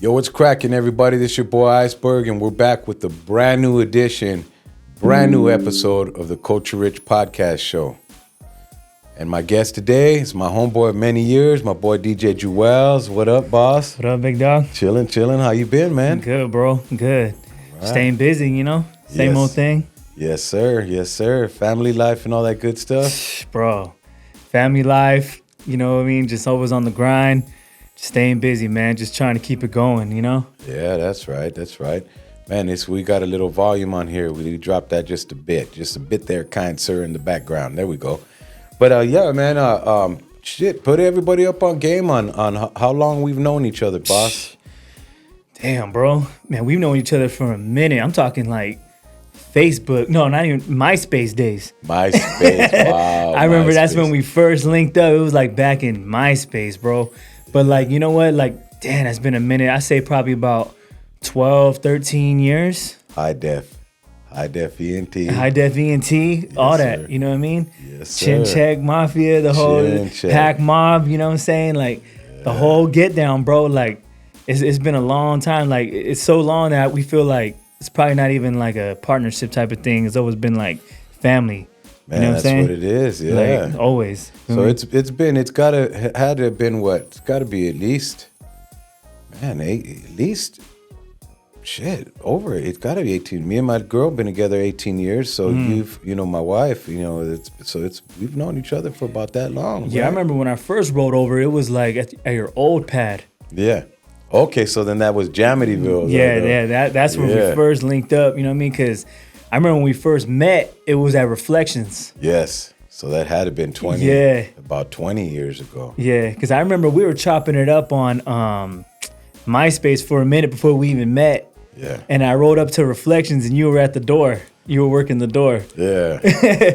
Yo, what's cracking, everybody? This is your boy IceBerg, and we're back with a brand new edition, brand new episode of the Culture Rich Podcast Show. And my guest today is my homeboy of many years, my boy DJ Juwez. What up, boss? What up, big dog? Chilling. How you been, man? Good, bro. Good. Right. Staying busy, you know? Same old thing. Yes, sir. Family life and all that good stuff. Bro, family life, you know what I mean? Just always on the grind. Staying busy, man. Just trying to keep it going, you know? Yeah, that's right. Man, we got a little volume on here. We dropped that just a bit there, kind sir, in the background. There we go. But yeah, man, put everybody up on game on how long we've known each other, boss. Damn, bro. Man, we've known each other for a minute. I'm talking like Facebook. No, not even MySpace days. MySpace, wow. I remember that's when we first linked up. It was like back in MySpace, bro. But like, you know what? Like, damn, that's been a minute. I say probably about 12, 13 years. High def ENT. High def ENT, yes, all that, sir. You know what I mean? Yes, sir. Chin Check Mafia, the whole Pack Mob, you know what I'm saying? Like, the whole get down, bro. Like, it's been a long time. Like, it's so long that we feel like it's probably not even like a partnership type of thing. It's always been like family. Man, you know what I'm saying? That's what it is, yeah. Like, always. So had to have been what? It's got to be at least, man, over. It's got to be 18. Me and my girl been together 18 years. So my wife, we've known each other for about that long. Yeah, right? I remember when I first rolled over, it was like at your old pad. Yeah. Okay, so then that was Jamityville. That's when we first linked up. You know what I mean? Because I remember when we first met, it was at Reflections. Yes. So that had to have been about 20 years ago. Yeah, because I remember we were chopping it up on MySpace for a minute before we even met. Yeah. And I rolled up to Reflections and you were at the door. You were working the door. Yeah.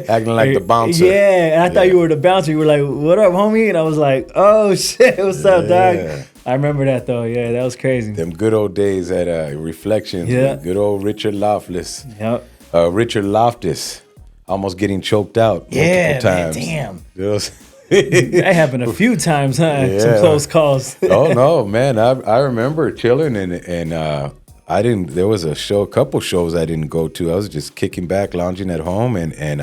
Acting like the bouncer. Yeah, and I thought you were the bouncer. You were like, "What up, homie?" And I was like, "Oh, shit, what's up, dog?" I remember that, though. Yeah, that was crazy. Them good old days at Reflections. Yeah. Good old Richard Loftus. Yep. Richard Loftus. Almost getting choked out multiple times. Man, damn. That happened a few times, huh? Yeah. Some close calls. Oh, no, man. I remember chilling and there was a couple shows I didn't go to. I was just kicking back, lounging at home, and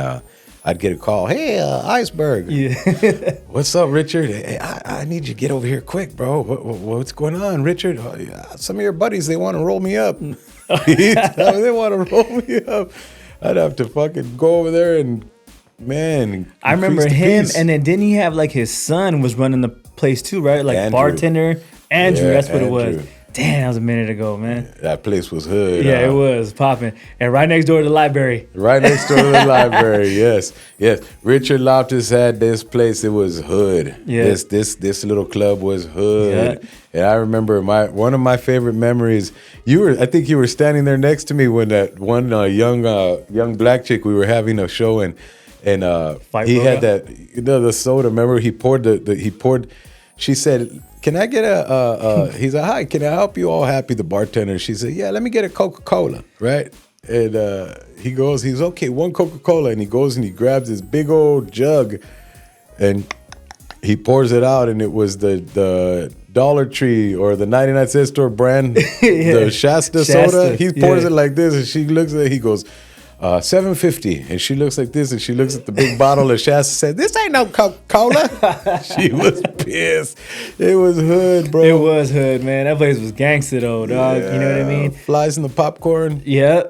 I'd get a call. "Hey, IceBerg." Yeah. "What's up, Richard? Hey, I need you to get over here quick, bro. What's going on, Richard?" "Oh, yeah, some of your buddies, they want to roll me up." They want to roll me up. I'd have to fucking go over there and, man. I remember him, and then didn't he have like his son was running the place too, right? Like Andrew. Bartender. Andrew, that's what Andrew. it was. Damn, that was a minute ago, man. That place was hood. Yeah, it was popping. And right next door to the library. Right next door to the library, yes. Richard Loftus had this place. It was hood. Yeah. This little club was hood. Yeah. And I remember one of my favorite memories. I think you were standing there next to me when that one young black chick, we were having a show and he had that the soda. Remember he poured. She said, "Can I get he said, "Hi, can I help you all happy?" The bartender. She said, "Yeah, let me get a Coca-Cola," right? And he's okay, one Coca-Cola, and he goes and he grabs this big old jug, and he pours it out, and it was the Dollar Tree or the 99-cent store brand, the Shasta soda. He pours it like this, and she looks at it. He goes, $7.50, and she looks like this, and she looks at the big bottle of Shasta, said, "This ain't no Coca-Cola." She was pissed. It was hood, bro. It was hood, man. That place was gangster though, dog. Yeah. You know what I mean? Flies in the popcorn. Yeah.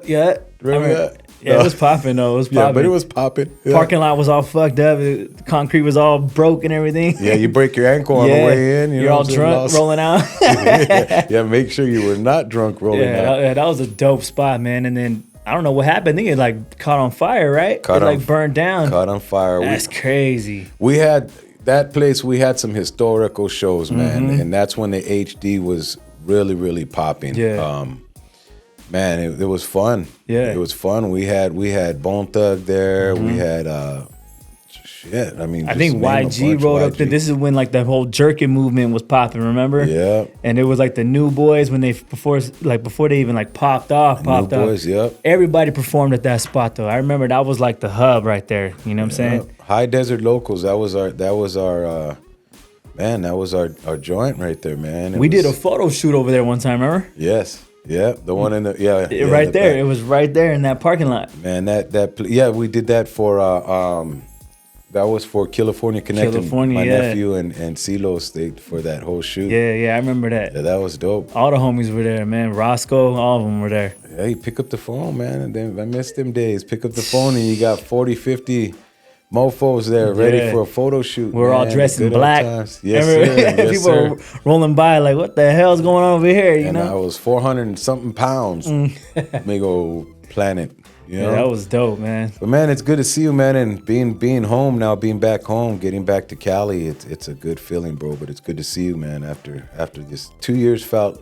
Remember that? Yeah, it was popping though. It was popping. Yeah, but it was popping. Yeah. Parking lot was all fucked up. The concrete was all broke and everything. Yeah, you break your ankle on the way in. You're all drunk rolling out. Yeah, make sure you were not drunk rolling out. Yeah, that was a dope spot, man. And then I don't know what happened. I think it like caught on fire, right? It burned down. Caught on fire. That's crazy. We had that place. We had some historical shows, man, and that's when the HD was really, really popping. Yeah. Man, it was fun. Yeah, it was fun. We had Bone Thug there. We had shit. I mean, I think YG rolled up there. This is when like the whole jerkin movement was popping. Remember? Yeah. And it was like the New Boys when before they even like popped off. New Boys, yep. Everybody performed at that spot though. I remember that was like the hub right there. You know what I'm saying? High Desert Locals. That was our Man, that was our joint right there, man. We did a photo shoot over there one time, remember? Yes. Yeah, the one in the right there. back. It was right there in that parking lot. Man, we did that for that was for California Connecting. My nephew and CeeLo stayed for that whole shoot. Yeah, I remember that. Yeah, that was dope. All the homies were there, man. Roscoe, all of them were there. Hey, pick up the phone, man. And then I miss them days. Pick up the phone and you got 40, 50 mofos there ready for a photo shoot. We're all dressed in black. Yes, sir. Yes, people sir. were rolling by like, what the hell's going on over here? You and know? I was 400 and something pounds. Big old planet. You know? Yeah, that was dope, man. But man, it's good to see you, man. And being home now, being back home, getting back to Cali, it's a good feeling, bro. But it's good to see you, man. After this 2 years felt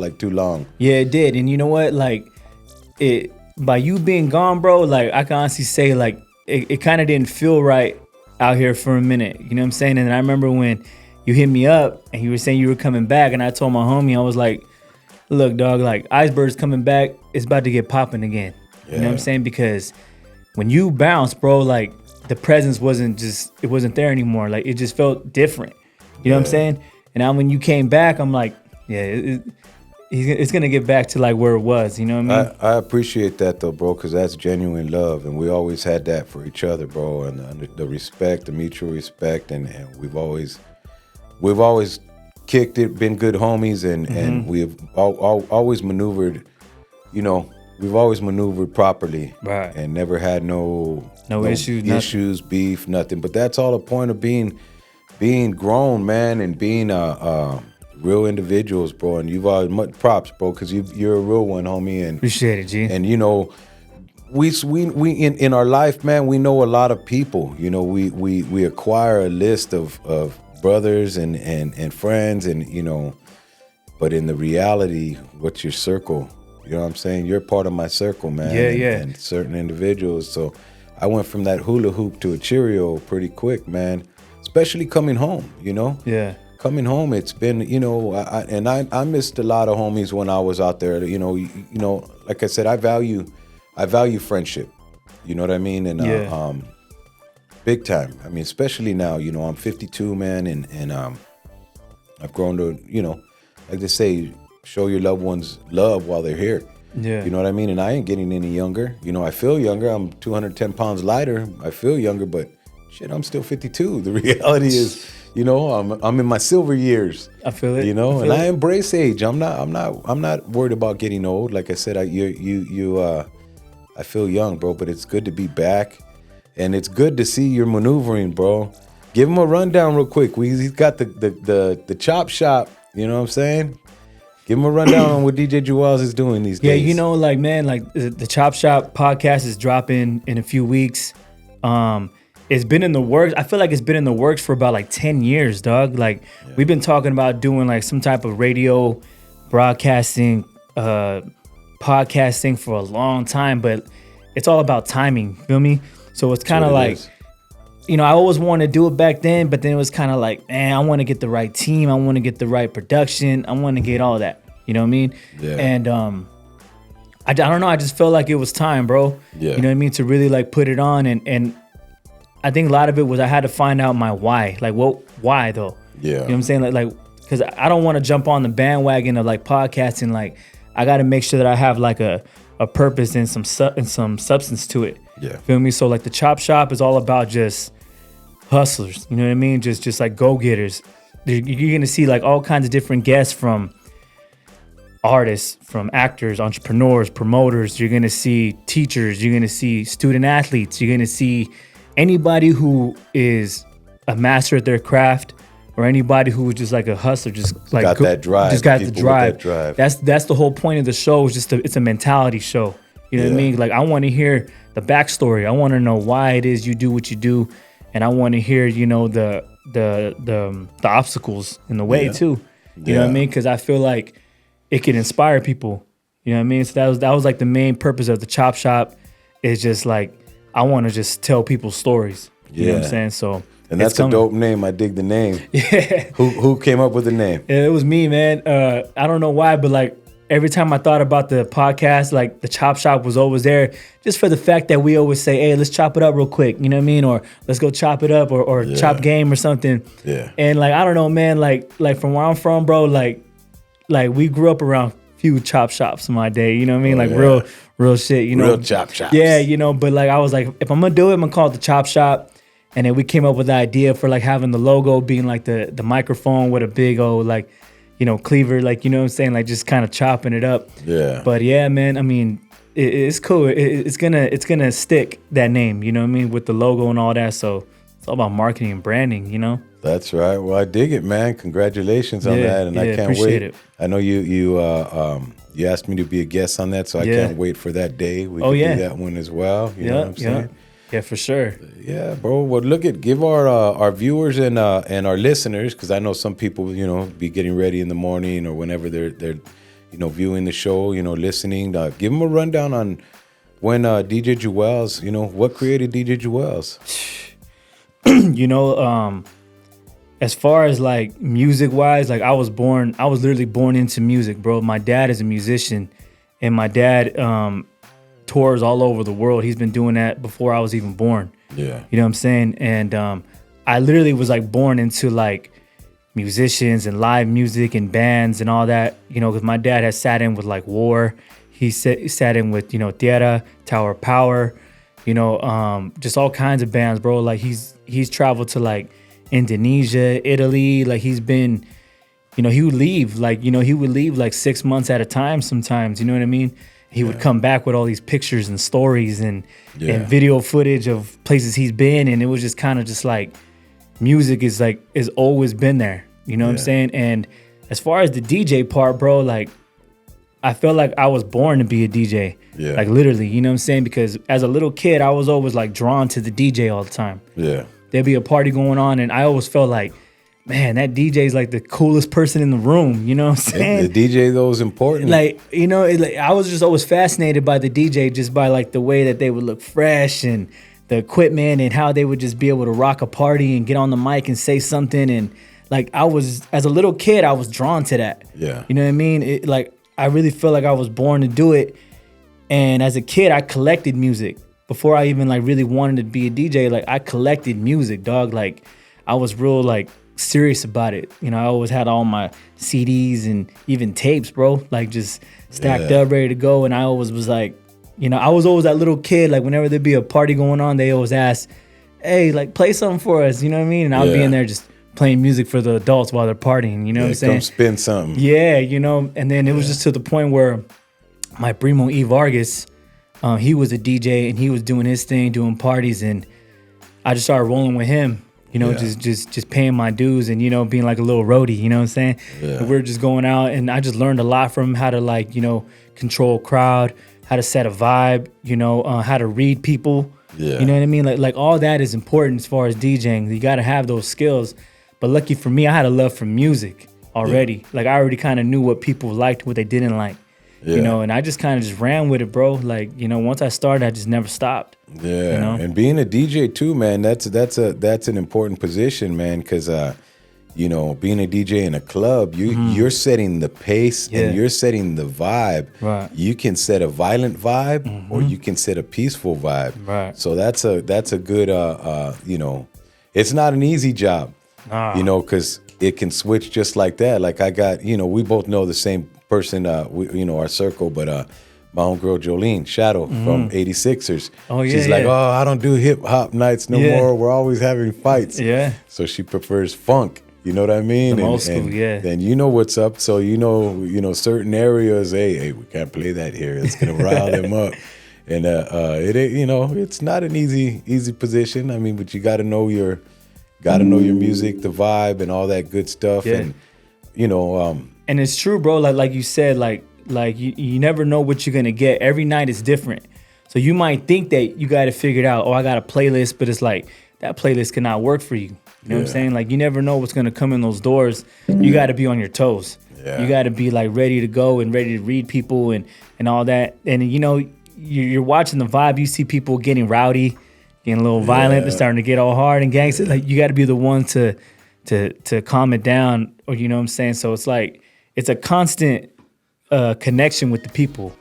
like too long. Yeah, it did. And you know what? Like by you being gone, bro, like I can honestly say like it kind of didn't feel right out here for a minute. You know what I'm saying? And I remember when you hit me up and you were saying you were coming back, and I told my homie, I was like, look, dog, like IceBerg's coming back. It's about to get popping again. Yeah. You know what I'm saying? Because when you bounce, bro, like the presence wasn't there anymore. Like it just felt different. You know what I'm saying? And now when you came back, I'm like, yeah, it's going to get back to like where it was. You know what I mean? I appreciate that though, bro, because that's genuine love. And we always had that for each other, bro. And the respect, the mutual respect. And we've always kicked it, been good homies, and we've always maneuvered, you know, we've always maneuvered properly, right, and never had no issues, beef, nothing. But that's all a point of being grown, man, and being real individuals, bro. And you've always much props, bro, because you're a real one, homie. And appreciate it, G. And you know, we in our life, man, we know a lot of people. You know, we acquire a list of brothers and friends, and you know, but in the reality, what's your circle? You know what I'm saying? You're part of my circle, man. And certain individuals. So I went from that hula hoop to a Cheerio pretty quick, man. Especially coming home, you know? Yeah. Coming home, it's been, you know, I missed a lot of homies when I was out there. You know, like I said, I value friendship. You know what I mean? And big time. I mean, especially now, you know, I'm 52, man, and I've grown to, you know, like they say, show your loved ones love while they're here. Yeah. You know what I mean? And I ain't getting any younger. You know, I feel younger. I'm 210 pounds lighter. I feel younger, but shit, I'm still 52. The reality is, you know, I'm in my silver years. I feel it. You know, and I embrace age. I'm not worried about getting old. Like I said, I feel young, bro, but it's good to be back. And it's good to see your maneuvering, bro. Give him a rundown real quick. He's got the chop shop, you know what I'm saying? Give him a rundown on what DJ Juwez is doing these days. Yeah, you know, like, man, like the Chop Shop podcast is dropping in a few weeks. It's been in the works. I feel like it's been in the works for about like 10 years, dog. Like we've been talking about doing like some type of radio broadcasting, podcasting for a long time, but it's all about timing, feel me? So it's kind of like, you know, I always wanted to do it back then, but then it was kind of like, man, I want to get the right team. I want to get the right production. I want to get all that. You know what I mean? Yeah. And I don't know. I just felt like it was time, bro. Yeah. You know what I mean? To really like put it on. And I think a lot of it was I had to find out my why. Like, why though? Yeah. You know what I'm saying? Like, because I don't want to jump on the bandwagon of like podcasting. Like, I got to make sure that I have like a purpose and some substance to it. Yeah. Feel me? So like the Chop Shop is all about just hustlers. You know what I mean? Just like go-getters. You're going to see like all kinds of different guests, from artists, from actors, entrepreneurs, promoters. You're going to see teachers. You're going to see student athletes. You're going to see anybody who is a master at their craft, or anybody who is just like a hustler, just like got that drive. Just got the drive. That drive. That's the whole point of the show. Is it's a mentality show. You know what I mean? Like I want to hear the backstory. I want to know why it is you do what you do, and I want to hear, you know, the obstacles in the way too. You know what I mean? Because I feel like it can inspire people. You know what I mean? So that was like the main purpose of the Chop Shop. Is just like I want to just tell people stories. You know what I'm saying? So. And that's a dope name. I dig the name. Yeah. Who came up with the name? It was me, man. I don't know why, but like every time I thought about the podcast, like the chop shop was always there, just for the fact that we always say, hey, let's chop it up real quick, you know what I mean? Or let's go chop it up or chop game or something. Yeah. And like, I don't know, man, like from where I'm from, bro, like we grew up around few chop shops in my day, you know what I mean? Real shit, you know? Real chop shops. Yeah, you know, but like I was like, if I'm gonna do it, I'm gonna call it the chop shop. And then we came up with the idea for like having the logo being like the microphone with a big old like, you know, cleaver, like, you know what I'm saying? Like just kind of chopping it up. Yeah. But yeah, man, I mean, it's cool. It's gonna stick, that name, you know what I mean? With the logo and all that. So it's all about marketing and branding, you know? That's right. Well, I dig it, man. Congratulations on that. And I can't wait. It. I know you asked me to be a guest on that, so I can't wait for that day. We can do that one as well. You know what I'm saying? Yeah, for sure. Yeah, bro. Well, give our viewers and our listeners, because I know some people, you know, be getting ready in the morning or whenever they're you know, viewing the show, you know, listening. Give them a rundown on when DJ Juwez, you know, what created DJ Juwez? You know, as far as like music wise, like I was literally born into music, bro. My dad is a musician, and my dad tours all over the world. He's been doing that before I was even born. Yeah. You know what I'm saying? And I literally was like born into like musicians and live music and bands and all that, you know, because my dad has sat in with like War. He sat in with, you know, Tierra, Tower of Power, you know, just all kinds of bands, bro. Like he's traveled to like Indonesia, Italy. Like he's been, you know, he would leave like 6 months at a time sometimes, you know what I mean? He would come back with all these pictures and stories and video footage of places he's been. And it was just kind of just like music is always been there. You know what I'm saying? And as far as the DJ part, bro, like I felt like I was born to be a DJ. Yeah. Like literally, you know what I'm saying? Because as a little kid, I was always like drawn to the DJ all the time. Yeah. There'd be a party going on and I always felt like, man, that DJ is like the coolest person in the room. You know what I'm saying? The DJ, though, is important. Like, you know, I was just always fascinated by the DJ just by like the way that they would look fresh and the equipment and how they would just be able to rock a party and get on the mic and say something. And like as a little kid, I was drawn to that. Yeah. You know what I mean? Like, I really feel like I was born to do it. And as a kid, I collected music. Before I even like really wanted to be a DJ, like I collected music, dog. Like I was real like serious about it. You know, I always had all my CDs and even tapes, bro, like just stacked up, ready to go. And I always was like, you know, I was always that little kid, like whenever there'd be a party going on, they always ask, hey, like play something for us, you know what I mean? And I'll be in there just playing music for the adults while they're partying, you know what I'm saying? Come spin something. Yeah, you know, and then it was just to the point where my primo E. Vargas, he was a DJ and he was doing his thing, doing parties, and I just started rolling with him. You know, just paying my dues and, you know, being like a little roadie, you know what I'm saying? Yeah. And we're just going out and I just learned a lot from him, how to like, you know, control a crowd, how to set a vibe, you know, how to read people. Yeah. You know what I mean? Like all that is important as far as DJing. You got to have those skills. But lucky for me, I had a love for music already. Yeah. Like I already kind of knew what people liked, what they didn't like. Yeah. You know, and I just kind of just ran with it, bro. Like, you know, once I started, I just never stopped. Yeah, you know? And being a DJ too, man, that's an important position, man, because you know, being a DJ in a club, you're setting the pace and you're setting the vibe. Right. You can set a violent vibe or you can set a peaceful vibe. Right. So that's a good you know, it's not an easy job. You know, because it can switch just like that. Like I got, you know, we both know the same person, you know, our circle, but my homegirl Jolene Shadow from 86ers. Oh, yeah. She's like, oh, I don't do hip hop nights no more. We're always having fights. Yeah. So she prefers funk. You know what I mean? The old school, Then you know what's up. So you know certain areas. Hey, we can't play that here. It's gonna rile them up. And it, you know, it's not an easy position. I mean, but you got to know your music, the vibe, and all that good stuff. Yeah. And you know, and it's true, bro. Like you said, like you never know what you're gonna get. Every night is different. So you might think that you got to figure it out. Oh, I got a playlist, but it's like that playlist cannot work for you. You know what I'm saying? Like you never know what's gonna come in those doors. You got to be on your toes. Yeah. You got to be like ready to go and ready to read people and all that. And you know, you're watching the vibe. You see people getting rowdy, getting a little violent. They're starting to get all hard and gangster. Like you got to be the one to calm it down. Or you know what I'm saying? So it's like it's a constant, connection with the people.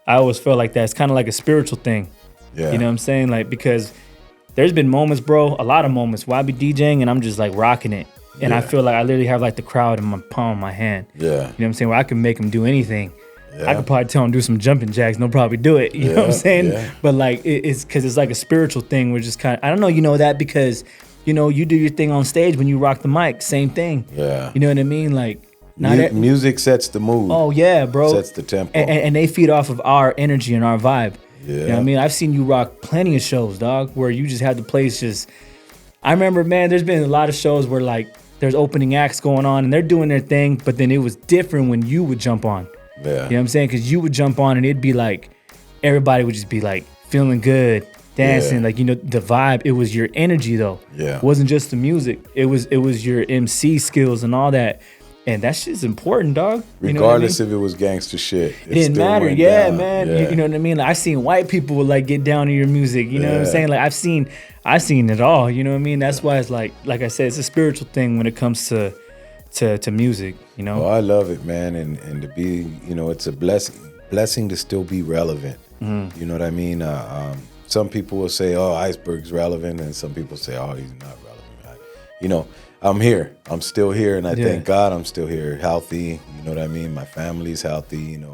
I always felt like that. It's kind of like a spiritual thing. Yeah. You know what I'm saying? Like, because there's been moments, bro, a lot of moments where I be DJing and I'm just like rocking it. And I feel like I literally have like the crowd in my palm of my hand. Yeah. You know what I'm saying? Where I can make them do anything. Yeah. I could probably tell them do some jumping jacks. They'll probably do it. You know what I'm saying? Yeah. But like, it's because it's like a spiritual thing. We're just kind of, I don't know, you know that because, you know, you do your thing on stage when you rock the mic. Same thing. Yeah. You know what I mean? Like, music sets the mood. Oh, yeah, bro. Sets the tempo. And they feed off of our energy and our vibe. Yeah. You know what I mean? I've seen you rock plenty of shows, dog, where you just had the place just... I remember, man, there's been a lot of shows where, like, there's opening acts going on and they're doing their thing, but then it was different when you would jump on. Yeah. You know what I'm saying? Because you would jump on and it'd be like, everybody would just be, like, feeling good, dancing, like, you know, the vibe. It was your energy, though. Yeah. It wasn't just the music. It was your MC skills and all that. And that shit's important, dog. You Regardless if it was gangster shit. It didn't matter. Yeah, down. Man. Yeah. You know what I mean? Like, I seen white people like get down to your music. You know what I'm saying? Like I've seen it all. You know what I mean? That's why it's like I said, it's a spiritual thing when it comes to music, you know? Oh, I love it, man. And to be, you know, it's a blessing to still be relevant. Mm-hmm. You know what I mean? Some people will say, oh, IceBerg's relevant. And some people say, oh, he's not relevant. You know, I'm here. I'm still here, and I thank God I'm still here, healthy. You know what I mean? My family's healthy. You know,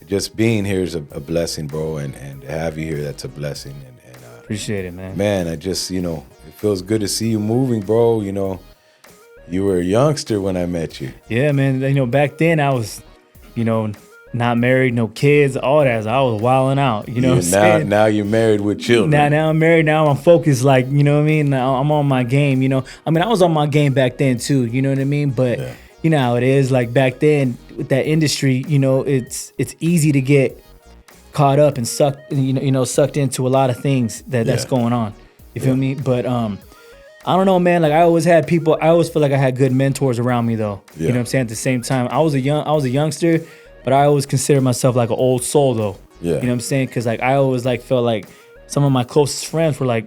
just being here is a blessing, bro, and to have you here, that's a blessing. And appreciate it, man. Man, I just, you know, it feels good to see you moving, bro. You know, you were a youngster when I met you. Yeah, man. You know, back then I was, you know, not married, no kids, all that. So I was wilding out. You know what I'm saying? Now you're married with children. Now I'm married. Now I'm focused. Like, you know what I mean? Now I'm on my game. You know, I mean, I was on my game back then too. You know what I mean? But you know how it is. Like back then with that industry, you know, it's easy to get caught up and sucked. You know, sucked into a lot of things that's going on. You feel me? But I don't know, man. Like I always had people. I always feel like I had good mentors around me, though. Yeah. You know what I'm saying? At the same time, I was a youngster. But I always consider myself like an old soul, though. Yeah. You know what I'm saying? Because like I always like felt like some of my closest friends were like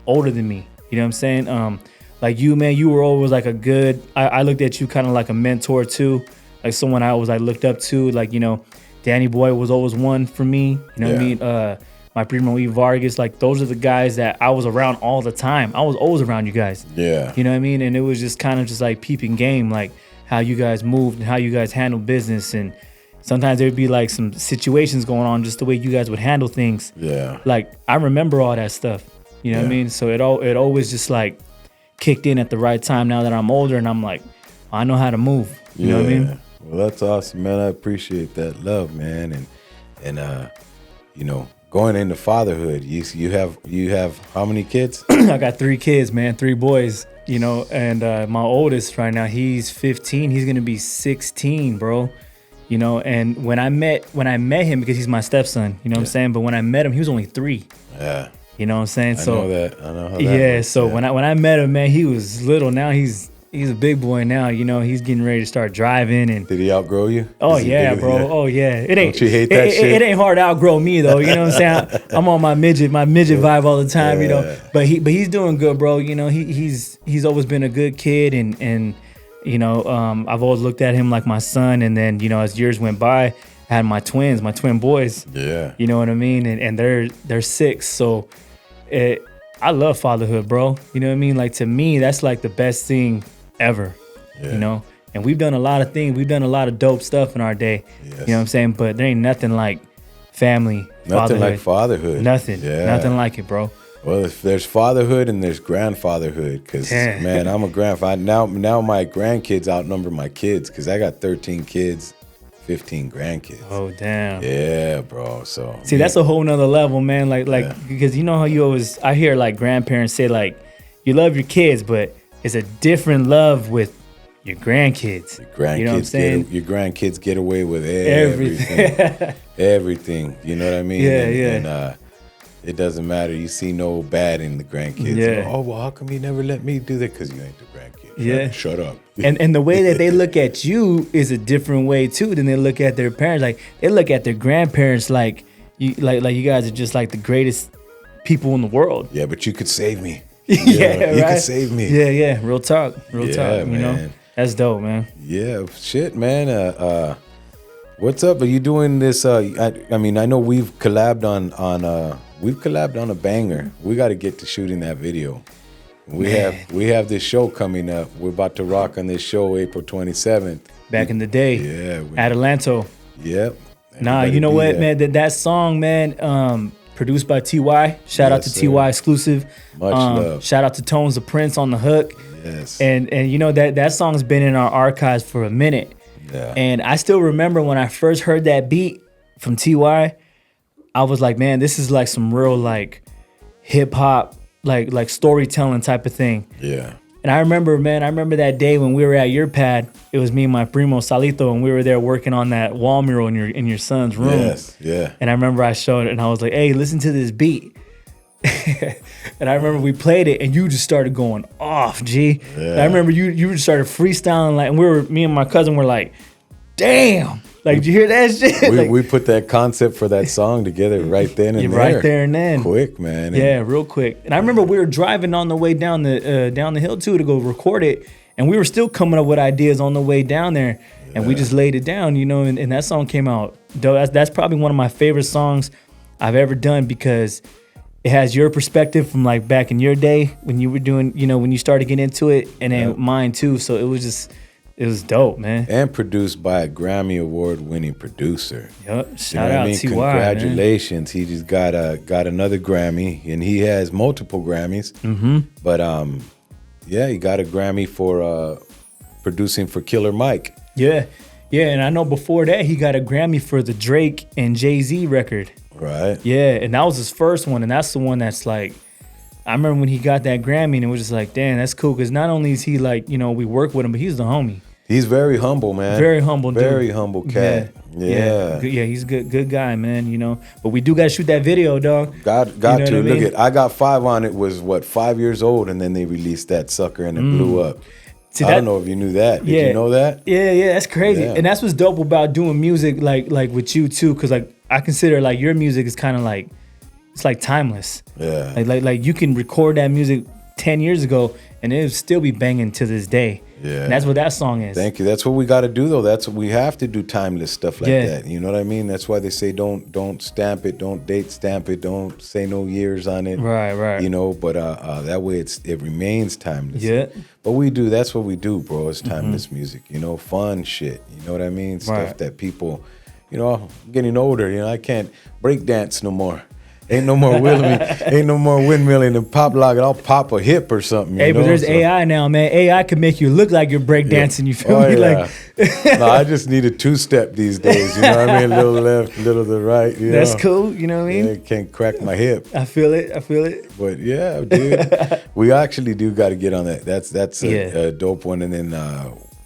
older than me. You know what I'm saying? Like you, man, you were always like a good. I looked at you kind of like a mentor too, like someone I always like looked up to. Like, you know, Danny Boy was always one for me. You know what I mean? My primo E Vargas, like those are the guys that I was around all the time. I was always around you guys. Yeah. You know what I mean? And it was just kind of just like peeping game, like how you guys moved and how you guys handled business. And sometimes there'd be like some situations going on, just the way you guys would handle things. Yeah. Like I remember all that stuff. You know what I mean? So it always just like kicked in at the right time now that I'm older and I'm like, I know how to move. You know what I mean? Well, that's awesome, man. I appreciate that love, man. And you know, going into fatherhood, you have how many kids? I got 3 kids, man, 3 boys. You know, and my oldest right now, he's 15. He's gonna be 16, bro. You know, and when I met him, because he's my stepson, you know what I'm saying? But when I met him, he was only 3. Yeah. You know what I'm saying? So I know that. I know how that works. So when I met him, man, he was little. Now he's a big boy now. You know, he's getting ready to start driving. And did he outgrow you? Oh yeah, bro. Yeah. Oh yeah. It ain't. Don't you hate that shit? It ain't hard to outgrow me though. You know what I'm saying? I'm on my midget vibe all the time. You know, but he's doing good, bro. You know, he's always been a good kid and. You know, I've always looked at him like my son. And then, you know, as years went by, I had my twin boys. Yeah. You know what I mean? And they're 6. So I love fatherhood, bro. You know what I mean? Like, to me, that's like the best thing ever, you know? And we've done a lot of things. We've done a lot of dope stuff in our day. Yes. You know what I'm saying? But there ain't nothing like family, nothing like fatherhood. Nothing. Yeah. Nothing like it, bro. Well, if there's fatherhood and there's grandfatherhood, because, man, I'm a grandfather. Now my grandkids outnumber my kids because I got 13 kids, 15 grandkids. Oh, damn. Yeah, bro. So see, that's a whole nother level, man. Like because you know how I hear like grandparents say like, you love your kids, but it's a different love with your grandkids. You know what I'm saying? Your grandkids get away with everything. Everything. You know what I mean? Yeah, and it doesn't matter. You see no bad in the grandkids. Yeah. Oh, well, how come you never let me do that? Because you ain't the grandkid. Yeah. Shut up. And the way that they look at you is a different way too than they look at their parents. Like they look at their grandparents like you guys are just like the greatest people in the world. Yeah, but you could save me. Yeah, you right? could save me. Yeah. Real talk. You man. know, that's dope, man. Yeah, shit, man. What's up? Are you doing this? I mean, I know we've collabed on a banger. We got to get to shooting that video. We have this show coming up. We're about to rock on this show April 27th. Back in the day. Yeah. Atalanto. Yep. Nah, you know what, man? That song, man, produced by T.Y. Shout out to T.Y. exclusive. Much love. Shout out to Tones the Prince on the hook. Yes. And you know that song's been in our archives for a minute. Yeah. And I still remember when I first heard that beat from T.Y., I was like, man, this is like some real like hip hop, like storytelling type of thing. Yeah. And I remember that day when we were at your pad. It was me and my primo Salito, and we were there working on that wall mural in your son's room. Yes, yeah. And I remember I showed it, and I was like, "Hey, listen to this beat." And I remember we played it, and you just started going off, G. Yeah. And I remember you just started freestyling, like, and me and my cousin were like, "Damn!" Like, did you hear that shit? We put that concept for that song together right then and there. Right there and then. Quick, man. Yeah, real quick. And I remember we were driving on the way down the hill too to go record it, and we were still coming up with ideas on the way down there, and we just laid it down, you know. And that song came out. That's probably one of my favorite songs I've ever done, because it has your perspective from like back in your day when you were doing, you know, when you started getting into it, and then mine too. So it was dope, man. And produced by a Grammy Award-winning producer. Yep. Shout out T.Y. Congratulations. Man. He just got another Grammy, and he has multiple Grammys. Mm-hmm. But he got a Grammy for producing for Killer Mike. Yeah. Yeah, and I know before that he got a Grammy for the Drake and Jay-Z record. Right. Yeah, and that was his first one, and that's the one that's like, I remember when he got that Grammy, and it was just like, damn, that's cool, because not only is he like, you know, we work with him, but he's the homie. He's very humble, man. Very humble dude. Very humble cat. Yeah. Yeah, he's a good guy, man, you know. But we do got to shoot that video, dog. Got you know to. Look at, I got 5 on it, was 5 years old, and then they released that sucker, and it blew up. See, I don't know if you knew that. Did you know that? Yeah, that's crazy. Yeah. And that's what's dope about doing music like with you too, because like I consider like your music is kind of like, it's like timeless. Yeah. Like you can record that music 10 years ago and it'll still be banging to this day. Yeah. And that's what that song is. Thank you. That's what we got to do though. That's what we have to do, timeless stuff like that. You know what I mean? That's why they say don't stamp it, don't date stamp it, don't say no years on it. Right. You know, but that way it remains timeless. Yeah. But we do, that's what we do, bro. It's timeless music, you know, fun shit. You know what I mean? Stuff that people, you know, I'm getting older, you know, I can't break dance no more. Ain't no more windmilling and pop lock it. I'll pop a hip or something. Hey, but there's AI now, man. AI can make you look like you're breakdancing. You feel me? Yeah. Like, no, I just need a 2-step these days. You know what I mean? A little left, a little to the right. You That's know? Cool. You know what I mean? Yeah, can't crack my hip. I feel it. But yeah, dude, we actually do got to get on that. That's a dope one. And then,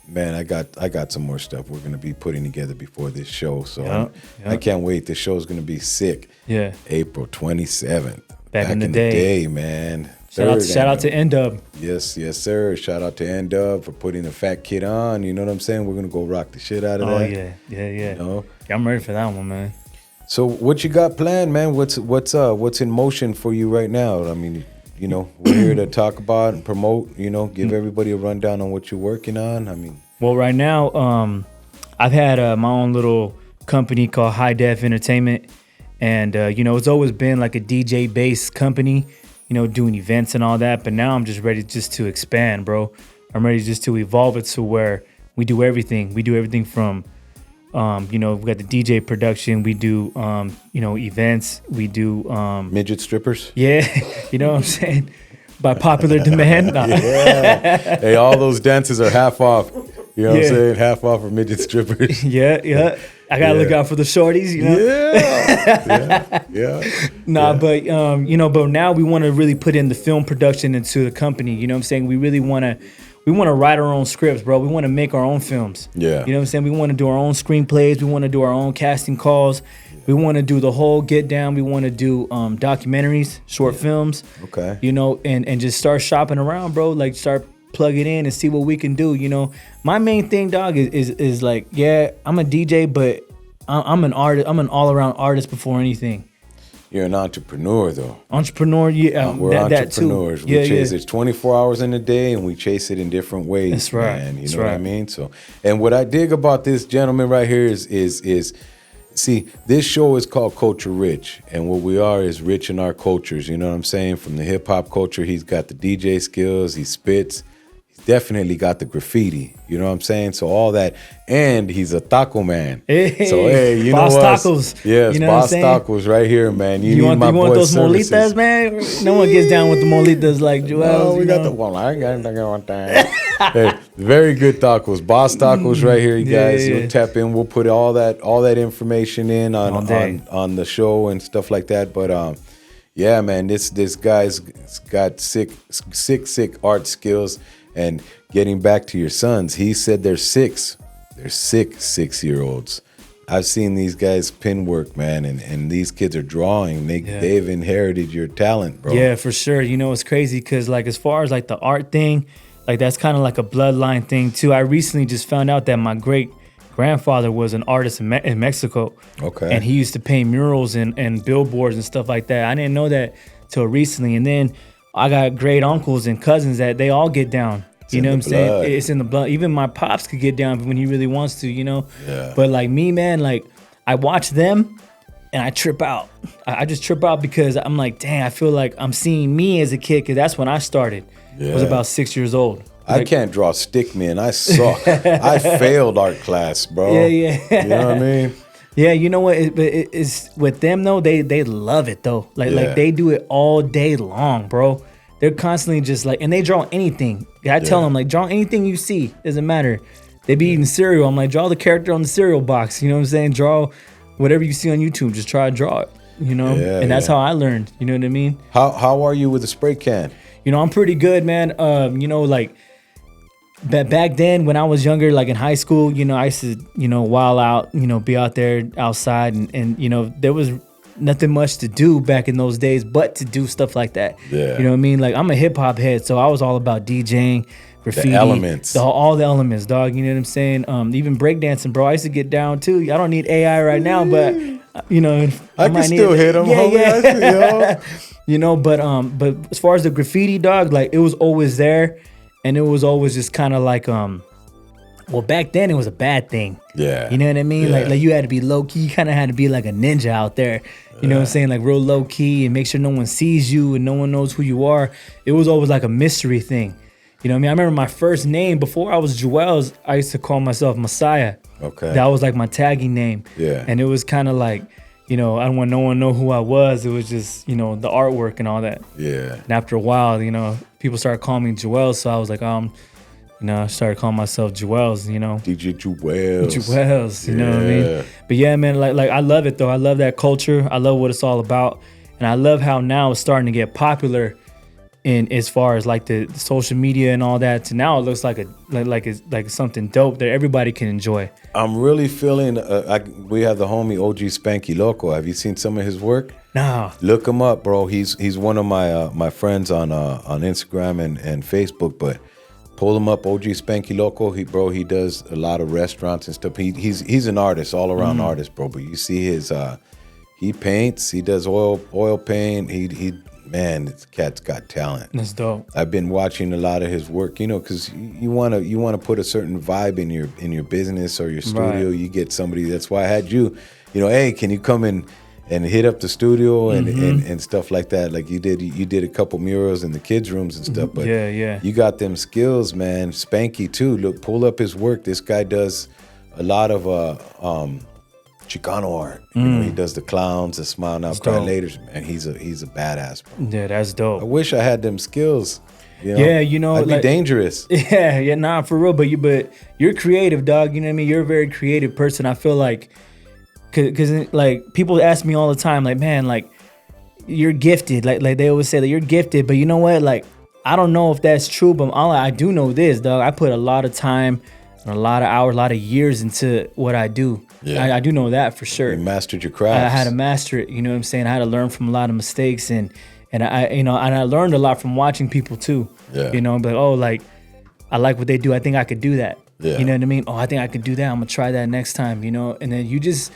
man, I got some more stuff we're gonna be putting together before this show. So I can't wait. The show's gonna be sick. Yeah. April 27th. Back in the day, man. Shout out to N-Dub. Yes, sir. Shout out to N-Dub for putting the fat kid on. You know what I'm saying? We're gonna go rock the shit out of that. Yeah. You know? Yeah, I'm ready for that one, man. So what you got planned, man? What's in motion for you right now? I mean, you know, we're here to talk about and promote, you know, give everybody a rundown on what you're working on. I mean, well, right now, I've had my own little company called High Def Entertainment. And, you know, it's always been like a DJ-based company, you know, doing events and all that. But now I'm just ready just to expand, bro. I'm ready just to evolve it to where we do everything. We do everything from, you know, we got the DJ production. We do, you know, events. We do... midget strippers? Yeah. You know what I'm saying? By popular demand. Nah. Yeah. Hey, all those dances are half off. You know what I'm saying? Half off for midget strippers. Yeah. I gotta look out for the shorties, you know? Yeah. But you know, but now we want to really put in the film production into the company. You know what I'm saying? We really want to write our own scripts, bro. We want to make our own films. Yeah. You know what I'm saying? We want to do our own screenplays. We want to do our own casting calls. We want to do the whole get down. We want to do documentaries, short films. Okay. You know, and just start shopping around, bro. Like start plug it in and see what we can do. You know, my main thing, dog, is like, yeah, I'm a DJ, but I'm an artist. I'm an all around artist before anything. You're an entrepreneur, though. Entrepreneur, yeah. We're entrepreneurs. That too. We chase it 24 hours in a day, and we chase it in different ways. That's right. Man. You know what I mean? So, and what I dig about this gentleman right here is see, this show is called Culture Rich, and what we are is rich in our cultures. You know what I'm saying? From the hip hop culture, he's got the DJ skills, he spits. Definitely got the graffiti, you know what I'm saying? So all that, and he's a taco man. Hey, so you Boss know what? Tacos. Yes, you know Boss Tacos right here, man. You need my boy those services. molitas, man? No one gets down with the molitas like Juwez. No, we got the one. I got one thing. Hey, very good tacos. Boss Tacos right here, you guys. You'll tap in. We'll put all that information in on the show and stuff like that. But yeah, man, this guy's got sick art skills. And getting back to your sons, he said they're sick 6-year-olds. I've seen these guys pin work, man, and these kids are drawing. They've inherited your talent, bro. Yeah, for sure. You know, it's crazy because, like, as far as like the art thing, like that's kind of like a bloodline thing too. I recently just found out that my great grandfather was an artist in Mexico. Okay. And he used to paint murals and billboards and stuff like that. I didn't know that till recently, and then I got great uncles and cousins that they all get down. You know what I'm saying? It's in the blood. Even my pops could get down when he really wants to, you know? Yeah. But like me, man, like I watch them and I trip out. I just trip out because I'm like, dang, I feel like I'm seeing me as a kid because that's when I started. Yeah. I was about 6 years old. Like, I can't draw stick man. I suck. I failed art class, bro. Yeah. You know what I mean? Yeah, you know what? It's with them though. They love it though. Like they do it all day long, bro. They're constantly just like, and they draw anything. I tell them like, draw anything you see. Doesn't matter. They be eating cereal. I'm like, draw the character on the cereal box. You know what I'm saying? Draw whatever you see on YouTube. Just try to draw it. You know, and that's how I learned. You know what I mean? How are you with the spray can? You know, I'm pretty good, man. You know, like. Back then, when I was younger, like in high school, you know, I used to, you know, wild out, you know, be out there outside, and you know, there was nothing much to do back in those days, but to do stuff like that. Yeah. You know what I mean? Like I'm a hip hop head, so I was all about DJing, graffiti, the elements, all the elements, dog. You know what I'm saying? Even breakdancing, bro. I used to get down too. I don't need AI right now, but you know, I can still hit them. Yeah. You know, but as far as the graffiti, dog, like it was always there. And it was always just kind of like, well, back then it was a bad thing. Yeah. You know what I mean? Yeah. Like you had to be low key. You kind of had to be like a ninja out there. You know what I'm saying? Like real low key and make sure no one sees you and no one knows who you are. It was always like a mystery thing. You know what I mean? I remember my first name before I was Juwez, I used to call myself Messiah. Okay. That was like my tagging name. Yeah. And it was kind of like, you know, I don't want no one to know who I was. It was just, you know, the artwork and all that. Yeah. And after a while, you know, people started calling me Juwez, so I was like, you know, I started calling myself Juwez, you know. DJ Juwez. Juwez, you know what I mean? But yeah, man, like I love it though. I love that culture. I love what it's all about. And I love how now it's starting to get popular in as far as like the social media and all that. To now it looks like it's something dope that everybody can enjoy. I'm really feeling. We have the homie OG Spanky Loco. Have you seen some of his work? No. Look him up, bro. He's one of my friends on Instagram and Facebook. But pull him up, OG Spanky Loco. He does a lot of restaurants and stuff. He's an artist, all around artist, bro. But you see his he paints. He does oil paint. Man, this cat's got talent. That's dope. I've been watching a lot of his work, you know, because you want to put a certain vibe in your business or your studio. Right. You get somebody. That's why I had you. You know, hey, can you come in and hit up the studio and stuff like that? Like you did a couple murals in the kids' rooms and stuff. But you got them skills, man. Spanky too. Look, pull up his work. This guy does a lot of Chicano art. You know, he does the clowns, the smile now, cry later. Man, he's a badass, bro. Yeah, that's dope. I wish I had them skills. You know? Yeah, you know, I'd be dangerous. Yeah, nah, for real. But you're creative, dog. You know what I mean? You're a very creative person. I feel like, cause like people ask me all the time, like, man, like you're gifted. Like they always say that you're gifted. But you know what? Like I don't know if that's true, but I do know this, dog. I put a lot of time, a lot of hours, a lot of years into what I do. Yeah. I do know that for sure. You mastered your craft. I had to master it. You know what I'm saying? I had to learn from a lot of mistakes, and I learned a lot from watching people too. Yeah. You know, but like I like what they do. I think I could do that. Yeah. You know what I mean? Oh, I think I could do that. I'm gonna try that next time. You know, and then you just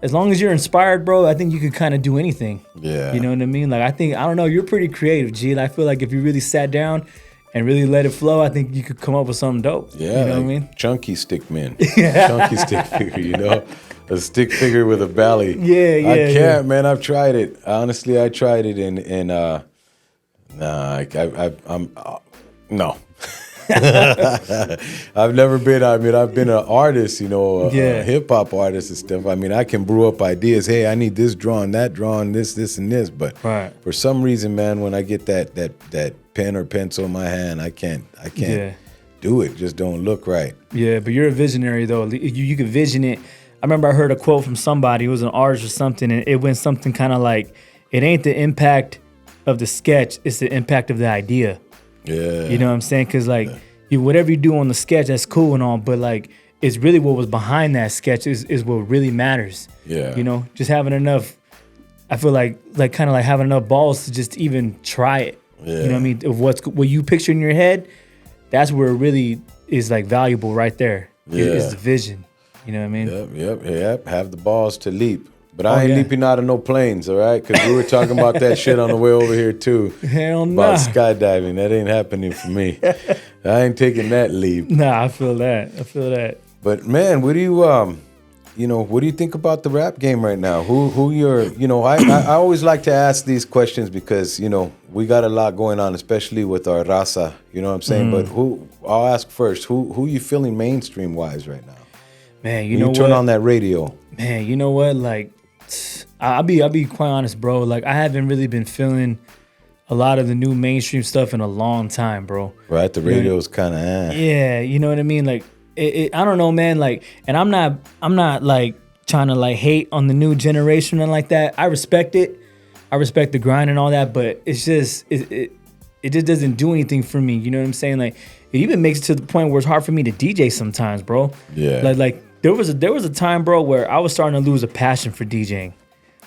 as long as you're inspired, bro, I think you could kind of do anything. Yeah. You know what I mean? Like, I don't know, you're pretty creative, G. I feel like if you really sat down and really let it flow, I think you could come up with something dope. Yeah. You know what I mean? Chunky stick man. Chunky stick figure, you know? A stick figure with a belly. Yeah. I can't, man. I've tried it. Honestly, I tried it and no. I've never been. I mean, I've been an artist, you know, a hip hop artist and stuff. I mean, I can brew up ideas. Hey, I need this drawn, that drawn, this, and this. But for some reason, man, when I get that pen or pencil in my hand, I can't do it. Just don't look right. Yeah, but you're a visionary though. You can vision it. I remember I heard a quote from somebody. It was an artist or something, and it went something kind of like, "It ain't the impact of the sketch; it's the impact of the idea." Yeah. You know what I'm saying? Because, like, whatever you do on the sketch, that's cool and all, but, like, it's really what was behind that sketch is what really matters. Yeah. You know, just having enough, I feel like kind of like having enough balls to just even try it. Yeah. You know what I mean? Of what you picture in your head, that's where it really is, like, valuable right there. Yeah. It's the vision. You know what I mean? Yep. Have the balls to leap. But I ain't leaping out of no planes, all right? Because we were talking about that shit on the way over here, too. Hell no. About skydiving. That ain't happening for me. I ain't taking that leap. Nah, I feel that. But, man, what do you, what do you think about the rap game right now? Who you're, I always like to ask these questions because, we got a lot going on, especially with our raza, you know what I'm saying? But I'll ask first, who you feeling mainstream-wise right now? Man, you know what? Turn on that radio. Man, you know what? Like, I'll be quite honest, bro. Like, I haven't really been feeling a lot of the new mainstream stuff in a long time, bro. Right, the radio's kind of Yeah, you know what I mean? Like, I don't know, man. Like, and I'm not like trying to like hate on the new generation and like that. I respect it. I respect the grind and all that, but it's just it just doesn't do anything for me. You know what I'm saying? Like, it even makes it to the point where it's hard for me to DJ sometimes, bro. Yeah. Like there was a time, bro, where I was starting to lose a passion for DJing.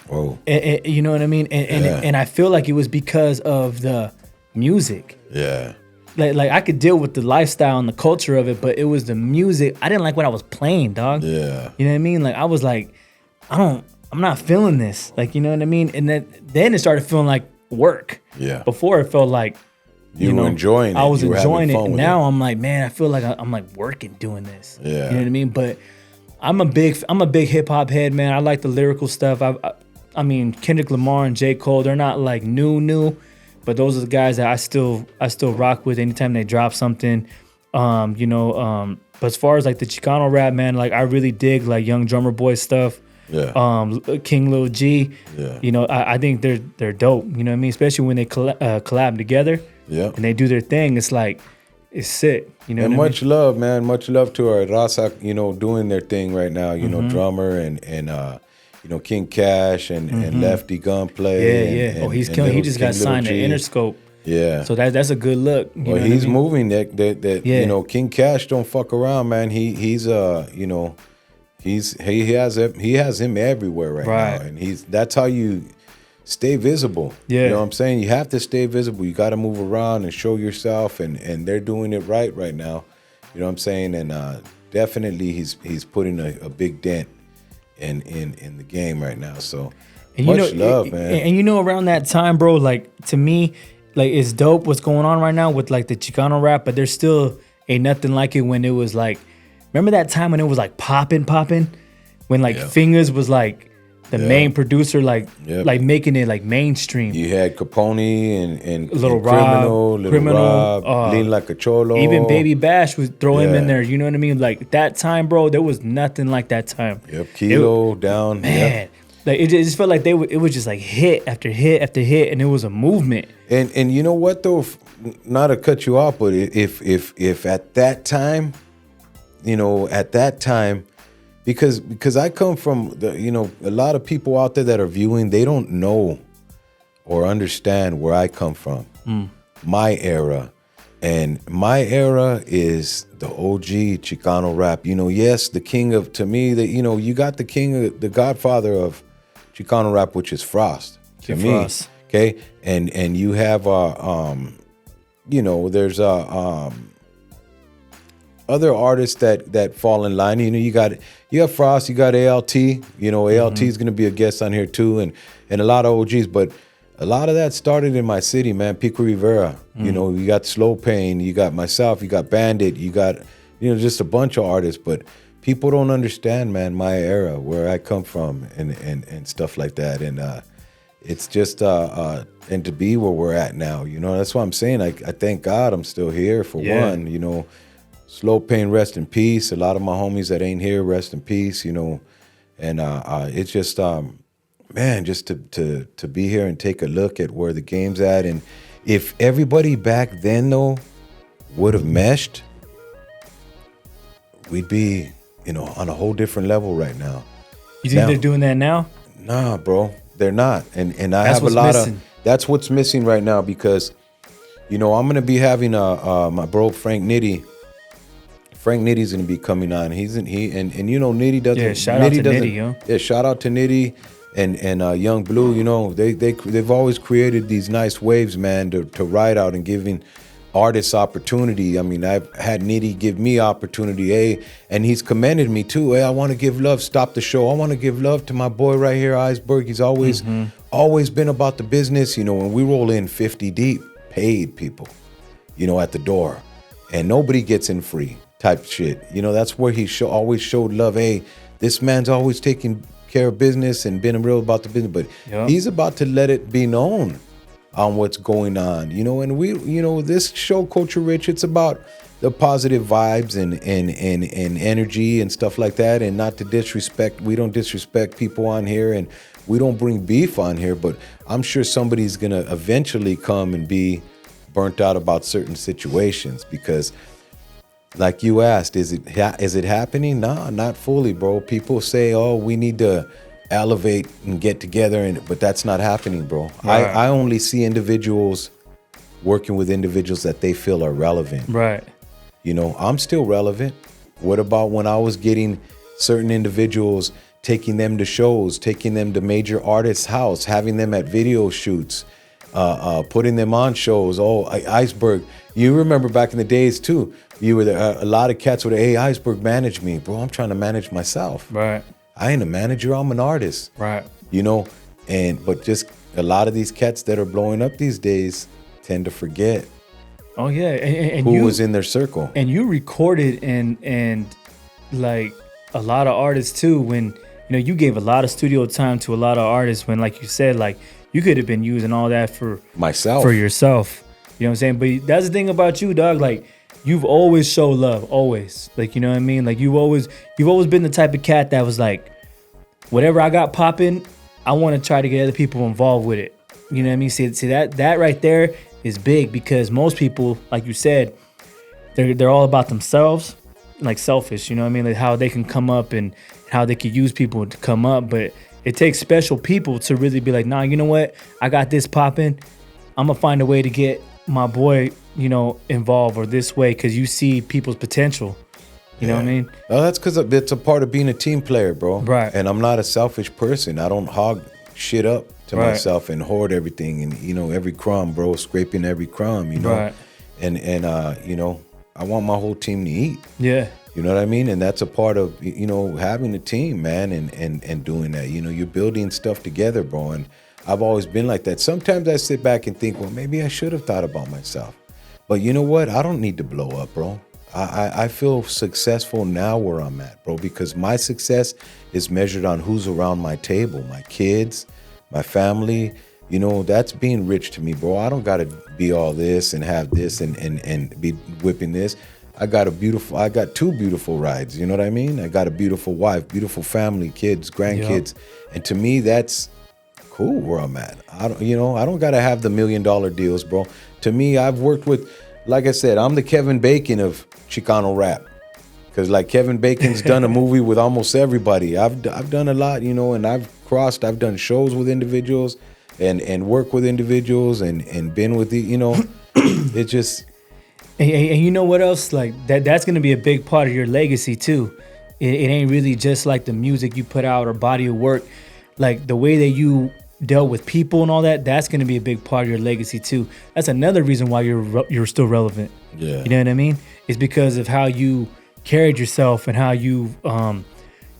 Whoa. And you know what I mean? And I feel like it was because of the music. Yeah. Like I could deal with the lifestyle and the culture of it, but it was the music. I didn't like what I was playing, dog. Yeah. You know what I mean? Like I was like, I'm not feeling this. Like, you know what I mean? And then it started feeling like work. Yeah. Before it felt like you were enjoying it. I was enjoying it. Now I'm like, man, I feel like I'm like working doing this. Yeah. You know what I mean? But I'm a big hip hop head, man. I like the lyrical stuff. I mean, Kendrick Lamar and J. Cole, they're not like new, but those are the guys that I still rock with anytime they drop something. But as far as like the Chicano rap, man, like I really dig like Young Drummer Boy stuff. Yeah. King Lil G. Yeah. You know, I think they're dope. You know what I mean? Especially when they collab together. Yeah. And they do their thing. It's like, it's sick. You know. And much love, man. Much love to our raza, doing their thing right now. You know, Drummer and King Cash and Lefty Gunplay. Yeah. He's killing. He just got signed to Interscope. Yeah. So that's a good look. Well, he's moving. That King Cash don't fuck around, man. He has him everywhere right now, and that's how you stay visible. Yeah. You know what I'm saying? You have to stay visible. You got to move around and show yourself, and they're doing it right now. You know what I'm saying? And definitely he's putting a big dent in the game right now. So much love, man. And around that time, bro, like to me, like it's dope what's going on right now with like the Chicano rap, but there's still ain't nothing like it when it was like, remember that time when it was like popping, when like Fingers was like the main producer, like making it like mainstream. You had Capone and Little Rob, Criminal, Lean Like a Cholo. Even Baby Bash was throw him in there. You know what I mean? Like that time, bro, there was nothing like that time. Yep, Kilo down. Man, yep. Like it just felt like it was just like hit after hit after hit, and it was a movement. And you know what though? Not to cut you off, but if at that time, because I come from a lot of people out there that are viewing, they don't know or understand where I come from. My era. And my era is the OG Chicano rap. Yes, the king of, to me, you got the king of, the godfather of Chicano rap, which is Frost. To me. Frost. Okay? And you have there's other artists that fall in line. You know, you got Frost, you got ALT. You know, ALT is going to be a guest on here too, and a lot of OGs. But a lot of that started in my city, man. Pico Rivera. You know, you got Slow Pain, you got myself, you got Bandit, you got, you know, just a bunch of artists. But people don't understand, man, my era, where I come from, and stuff like that. And it's just and to be where we're at now, you know, that's what I'm saying. I thank God I'm still here for one, you know. Slow Pain, rest in peace. A lot of my homies that ain't here, rest in peace, you know. And it's just man, just to be here and take a look at where the game's at. And if everybody back then though would have meshed, we'd be, you know, on a whole different level right now. You think they're doing that now? Nah, bro, they're not. And I have a lot of, that's what's missing right now, because, you know, I'm gonna be having my bro Frank Nitty. Frank Nitty's gonna be coming on. And you know, Nitty doesn't. Yeah, shout out to Nitty, yo. Yeah, shout out to Nitty and Young Blue. You know, they've always created these nice waves, man, to ride out and giving artists opportunity. I mean, I've had Nitty give me opportunity, and he's commended me too. Hey, I want to give love. Stop the show. I want to give love to my boy right here, IceBerg. He's always been about the business. You know, when we roll in 50 deep, paid people, you know, at the door, and nobody gets in free type shit. You know, that's where he always showed love. Hey, this man's always taking care of business and been real about the business, but he's about to let it be known on what's going on, you know. And we, you know, this show, Culture Rich, it's about the positive vibes and energy and stuff like that, and not to disrespect. We don't disrespect people on here, and we don't bring beef on here, but I'm sure somebody's gonna eventually come and be burnt out about certain situations, because like you asked, is it happening? Nah, not fully, bro. People say, oh, we need to elevate and get together, but that's not happening, bro. Right. I only see individuals working with individuals that they feel are relevant. Right. You know, I'm still relevant. What about when I was getting certain individuals, taking them to shows, taking them to major artists' house, having them at video shoots, putting them on shows? Oh, IceBerg. You remember back in the days too, you were there, a lot of cats would, hey, IceBerg, manage me. Bro, I'm trying to manage myself. Right. I ain't a manager, I'm an artist. Right. You know, but just a lot of these cats that are blowing up these days tend to forget. Oh yeah, and who was in their circle. And you recorded and like a lot of artists too, when, you know, you gave a lot of studio time to a lot of artists, when, like you said, like you could have been using all that for myself, for yourself. You know what I'm saying? But that's the thing about you, dog. Like, you've always showed love, always. Like, you know what I mean? Like, you've always been the type of cat that was like, whatever I got popping, I want to try to get other people involved with it. You know what I mean? See that right there is big, because most people, like you said, they're all about themselves, like selfish. You know what I mean? Like how they can come up and how they could use people to come up, but it takes special people to really be like, nah, you know what? I got this popping. I'm gonna find a way to get my boy, you know, involved, or this way, because you see people's potential. You know what I mean? No, that's because it's a part of being a team player, bro. Right. And I'm not a selfish person. I don't hog shit up to myself and hoard everything, and, you know, every crumb, bro, scraping every crumb, you know. Right. And you know, I want my whole team to eat. Yeah. You know what I mean? And that's a part of, you know, having a team, man, and doing that. You know, you're building stuff together, bro. And I've always been like that. Sometimes I sit back and think, well, maybe I should have thought about myself. But you know what? I don't need to blow up, bro. I feel successful now where I'm at, bro, because my success is measured on who's around my table, my kids, my family. You know, that's being rich to me, bro. I don't got to be all this and have this and be whipping this. I got two beautiful rides. You know what I mean? I got a beautiful wife, beautiful family, kids, grandkids. Yep. And to me, that's cool where I'm at. I don't got to have the $1 million deals, bro. To me, I've worked with, like I said, I'm the Kevin Bacon of Chicano rap. Because like Kevin Bacon's done a movie with almost everybody. I've done a lot, you know, and I've done shows with individuals and work with individuals and been with the, you know, it just. And you know what else? Like that's going to be a big part of your legacy too. It ain't really just like the music you put out or body of work. Like the way that you dealt with people and all that, that's going to be a big part of your legacy too. That's another reason why you're still relevant. Yeah. You know what I mean? It's because of how you carried yourself and how you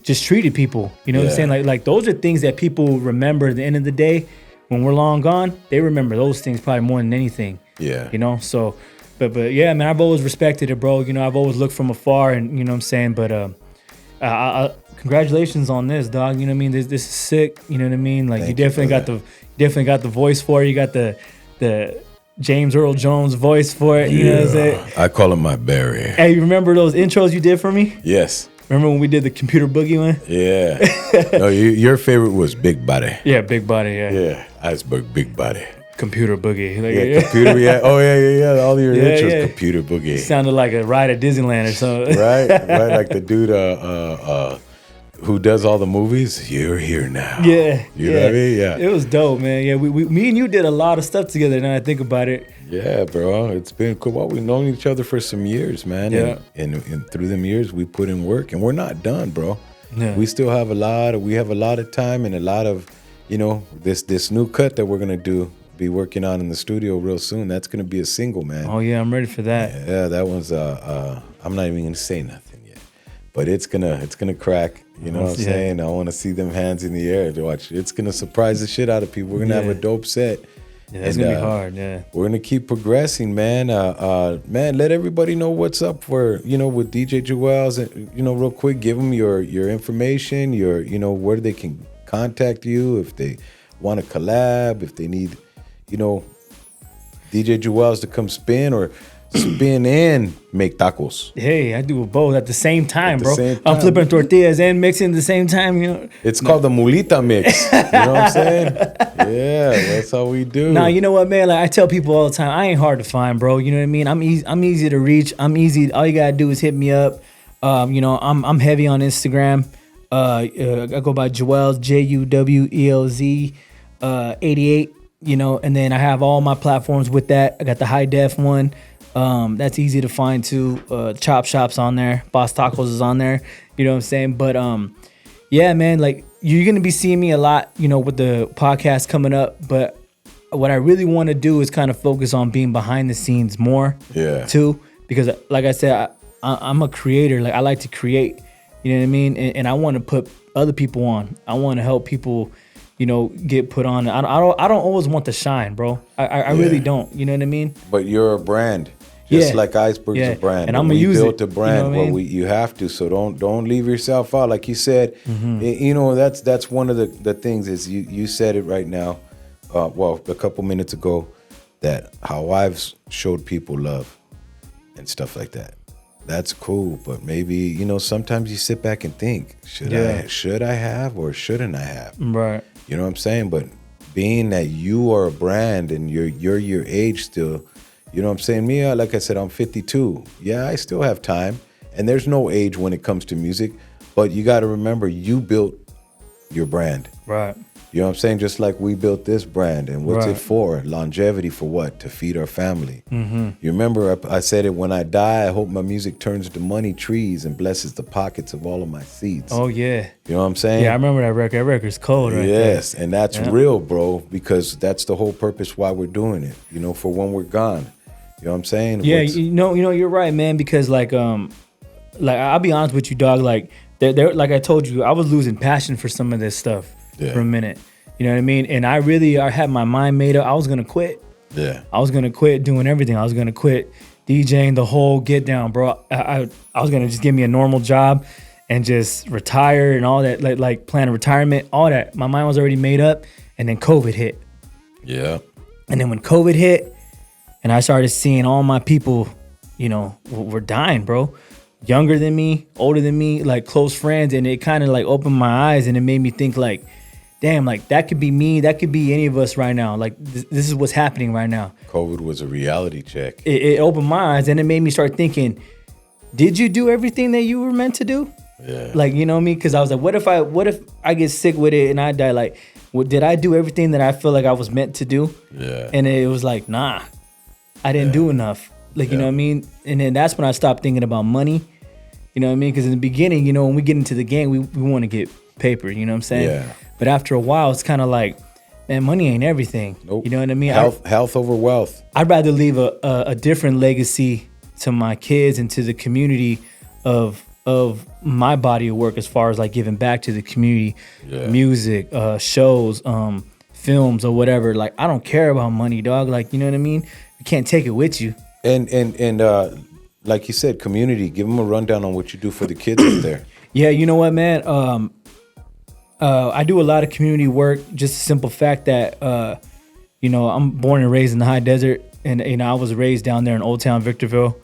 just treated people. You know what I'm saying? Like those are things that people remember at the end of the day. When we're long gone, they remember those things probably more than anything. Yeah. You know, so, but yeah, man, I've always respected it, bro. You know, I've always looked from afar, and you know what I'm saying? But congratulations on this, dog. You know what I mean? This is sick. You know what I mean? Like, you definitely got the voice for it. You got the James Earl Jones voice for it. You know what I'm saying? I call him my Barry. Hey, you remember those intros you did for me? Yes. Remember when we did the computer boogie one? Yeah. No, your favorite was Big Body. Yeah, Big Body. Yeah. Yeah. IceBerg, Big Body. Computer boogie. Like, yeah, computer. Yeah. Oh yeah. All your intros, computer boogie. It sounded like a ride at Disneyland or something. Right. Like the dude who does all the movies. You're here now. Yeah. You know what I mean? Yeah. It was dope, man. Yeah, me and you did a lot of stuff together. Now I think about it. Yeah, bro. It's been cool. Well, we've known each other for some years, man. Yeah. And through them years, we put in work, and we're not done, bro. Yeah. We still have a lot of time and a lot of, this new cut that we're gonna be working on in the studio real soon. That's gonna be a single, man. Oh yeah, I'm ready for that. Yeah, that one's I'm not even gonna say nothing yet, but it's gonna crack. You know what I'm saying? I want to see them hands in the air to watch. It's gonna surprise the shit out of people. We're gonna have a dope set. Yeah, it's gonna be hard. Yeah, we're gonna keep progressing, man. Man, let everybody know what's up for with DJ Juwez. Real quick, give them your information, where they can contact you if they want to collab, if they need DJ Juwez to come spin and make tacos. Hey, I do both at the same time, bro. I'm flipping tortillas and mixing at the same time. It's called the mulita mix. You know what I'm saying? Yeah, that's how we do. Nah, you know what, man? Like I tell people all the time, I ain't hard to find, bro. You know what I mean? I'm easy to reach. I'm easy. All you gotta do is hit me up. I'm heavy on Instagram. I go by Juwez, Juwelz 88. And then I have all my platforms with that. I got the high def one. That's easy to find too. Chop Shop's on there. Boss Tacos is on there. You know what I'm saying? But yeah, man, like you're gonna be seeing me a lot, with the podcast coming up. But what I really want to do is kind of focus on being behind the scenes more. Yeah. Too, because like I said, I'm a creator. Like I like to create. You know what I mean? And I want to put other people on. I want to help people. Get put on. I don't always want to shine, bro. I really don't. You know what I mean? But you're a brand. Just like IceBerg's a brand. And I'm gonna use it. We built a brand you have to. So don't leave yourself out. Like you said, that's one of the things is you said it right now. A couple minutes ago, that how I've showed people love and stuff like that. That's cool, but maybe sometimes you sit back and think, should I have or shouldn't I have? Right. You know what I'm saying? But being that you are a brand and you're your age still, you know what I'm saying? Me, like I said, I'm 52. Yeah, I still have time, and there's no age when it comes to music. But you got to remember, you built your brand. Right. You know what I'm saying? Just like we built this brand. And what's it for? Longevity for what? To feed our family. Mm-hmm. You remember I said it, when I die, I hope my music turns to money trees and blesses the pockets of all of my seeds. Oh, yeah. You know what I'm saying? Yeah, I remember that record. That record's cold right there. Yes, and that's real, bro, because that's the whole purpose why we're doing it, for when we're gone. You know what I'm saying? Yeah, you're right, man, because like I'll be honest with you, dog, like there like I told you, I was losing passion for some of this stuff. For a minute. You know what I mean? And I had my mind made up. I was going to quit. Yeah. I was going to quit doing everything. I was going to quit DJing the whole get down, bro. I was going to just give me a normal job and just retire and all that, like plan a retirement, all that. My mind was already made up. And then COVID hit. Yeah. And then when COVID hit and I started seeing all my people, were dying, bro. Younger than me, older than me, like close friends. And it kind of like opened my eyes and it made me think like, damn, like that could be me. That could be any of us right now. Like this is what's happening right now. COVID was a reality check. It opened my eyes and it made me start thinking, did you do everything that you were meant to do? Yeah. Like, you know what I mean? Because I was like, what if I get sick with it and I die? Like, did I do everything that I feel like I was meant to do? Yeah. And it was like, nah, I didn't do enough. Like, you know what I mean? And then that's when I stopped thinking about money. You know what I mean? Because in the beginning, when we get into the game, we want to get paper. You know what I'm saying? Yeah. But after a while, it's kind of like, man, money ain't everything. Nope. You know what I mean? Health over wealth. I'd rather leave a different legacy to my kids and to the community of my body of work as far as like giving back to the community, music, shows, films or whatever. Like I don't care about money, dog. Like, you know what I mean? You can't take it with you. And like you said, community. Give them a rundown on what you do for the kids out there. Yeah, you know what, man? I do a lot of community work. Just a simple fact that you know, I'm born and raised in the high desert, and you know, I was raised down there in Old Town Victorville,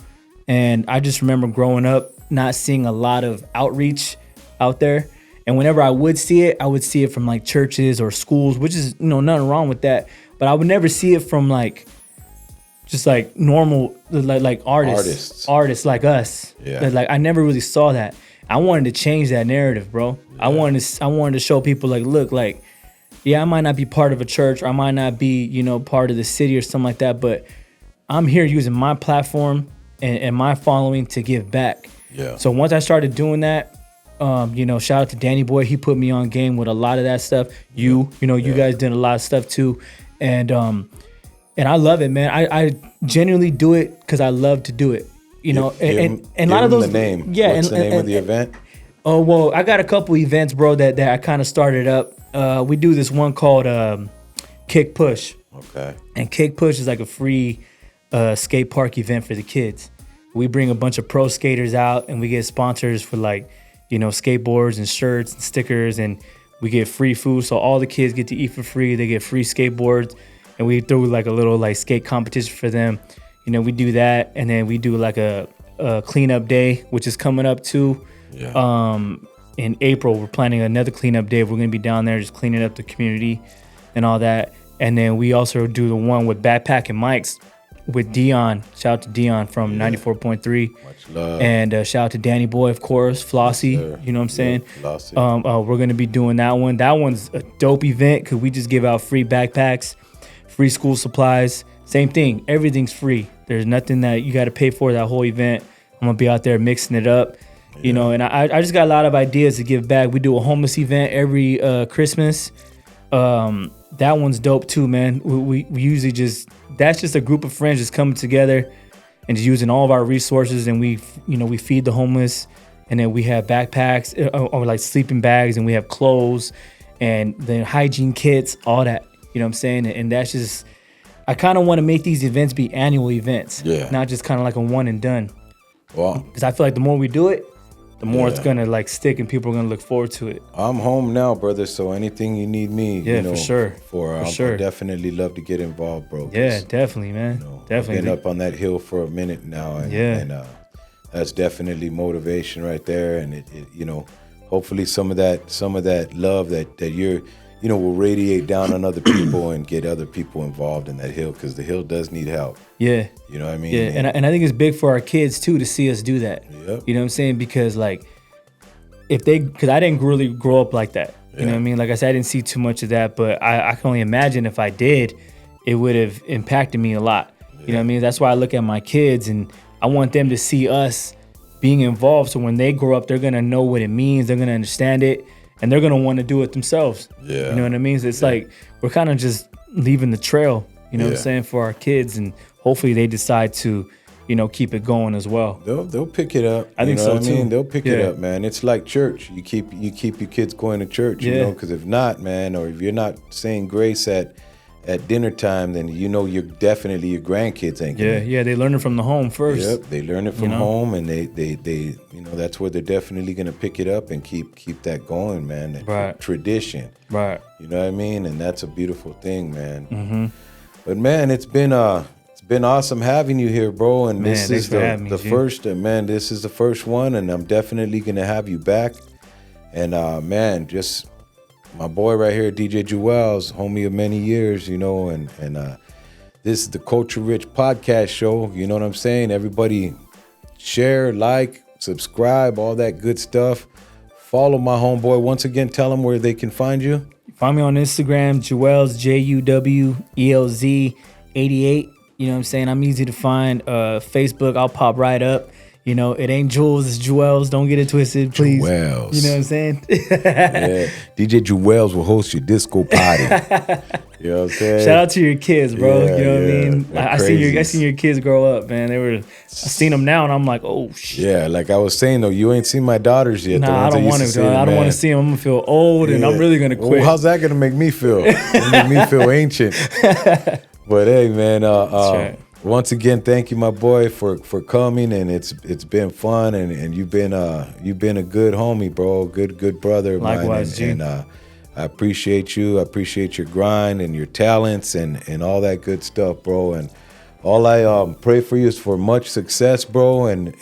and I just remember growing up not seeing a lot of outreach out there. And whenever I would see it from like churches or schools, which is, you know, nothing wrong with that. But I would never see it from like just like normal like artists like us. Yeah. Like I never really saw that. I wanted to change that narrative, bro. Yeah. I wanted to show people like, look, like, yeah, I might not be part of a church, or I might not be, you know, part of the city or something like that, but I'm here using my platform and my following to give back. Yeah. So once I started doing that, you know, shout out to Danny Boy. He put me on game with a lot of that stuff. You guys did a lot of stuff too. And I love it, man. I genuinely do it because I love to do it. You know, and a lot of those. The name. Yeah. What's the name of the event? Oh, well, I got a couple events, bro, that I kind of started up. We do this one called Kick Push. Okay. And Kick Push is like a free skate park event for the kids. We bring a bunch of pro skaters out, and we get sponsors for like, you know, skateboards and shirts and stickers, and we get free food. So all the kids get to eat for free. They get free skateboards, and we throw like a little like skate competition for them. You know, we do that, and then we do like a cleanup day, which is coming up too. Yeah. In April, we're planning another cleanup day. We're going to be down there just cleaning up the community and all that. And then we also do the one with backpacking mics with Dion. Shout out to Dion from 94.3. Much love. And shout out to Danny Boy, of course, Flossie. Yes, you know what I'm saying? Flossie. We're going to be doing that one. That one's a dope event because we just give out free backpacks, free school supplies. Same thing. Everything's free. There's nothing that you got to pay for that whole event. I'm going to be out there mixing it up. You know, and I just got a lot of ideas to give back. We do a homeless event every Christmas. That one's dope too, man. We usually that's just a group of friends just coming together and just using all of our resources, and we feed the homeless, and then we have backpacks or like sleeping bags, and we have clothes and then hygiene kits, all that. You know what I'm saying? And that's just, I kind of want to make these events be annual events, not just kind of like a one and done. Well, because I feel like the more we do it, the more it's gonna like stick, and people are gonna look forward to it. I'm home now, brother. So anything you need me, for sure. I'd definitely love to get involved, bro. Yeah, definitely, man. Definitely. I've been up on that hill for a minute now, and that's definitely motivation right there. And it you know, hopefully some of that love that you're, you know, will radiate down on other people and get other people involved in that hill, because the hill does need help. Yeah. You know what I mean? Yeah, and I think it's big for our kids too to see us do that. Yep. You know what I'm saying? Because like, because I didn't really grow up like that. You know what I mean? Like I said, I didn't see too much of that, but I can only imagine if I did, it would have impacted me a lot. Yeah. You know what I mean? That's why I look at my kids, and I want them to see us being involved. So when they grow up, they're gonna know what it means. They're gonna understand it. And they're gonna want to do it themselves. Yeah. You know what I mean? So it's like we're kind of just leaving the trail, you know what I'm saying, for our kids, and hopefully they decide to, you know, keep it going as well. They'll pick it up. I think so too. I mean, they'll pick it up, man. It's like church. You keep your kids going to church, you know, because if not, man, or if you're not saying grace at dinner time, then you know you're definitely, your grandkids ain't gonna. Yeah, they learn it from the home first. Yep, they learn it from home, and they you know, that's where they're definitely gonna pick it up and keep that going, man. That tradition. Right. You know what I mean? And that's a beautiful thing, man. Mm-hmm. But man, it's been awesome having you here, bro. And this is the first, man. This is the first one, and I'm definitely gonna have you back. And man, just my boy right here, DJ Juwez, homie of many years, you know, and this is the Culture Rich Podcast Show. You know what I'm saying? Everybody share, like, subscribe, all that good stuff. Follow my homeboy. Once again, tell them where they can find you. Find me on Instagram, Juwez, JUWELZ88. You know what I'm saying? I'm easy to find. Facebook, I'll pop right up. You know, it ain't Jules, it's Juwez. Don't get it twisted, please. Juwez. You know what I'm saying? Yeah. DJ Juwez will host your disco party. You know what I'm saying? Shout out to your kids, bro. Yeah, you know what yeah. I mean? I seen your kids grow up, man. I seen them now, and I'm like, oh shit. Yeah, like I was saying though, you ain't seen my daughters yet. Nah, I don't want to. I don't want to see them. I'm gonna feel old, and I'm really gonna quit. Well, how's that gonna make me feel? It'll make me feel ancient. But hey, man. Right. Once again, thank you, my boy, for coming, and it's been fun, and you've been a good homie, bro, good brother of Likewise, mine, and I appreciate you. I appreciate your grind and your talents and all that good stuff, bro. And all I pray for you is for much success, bro. And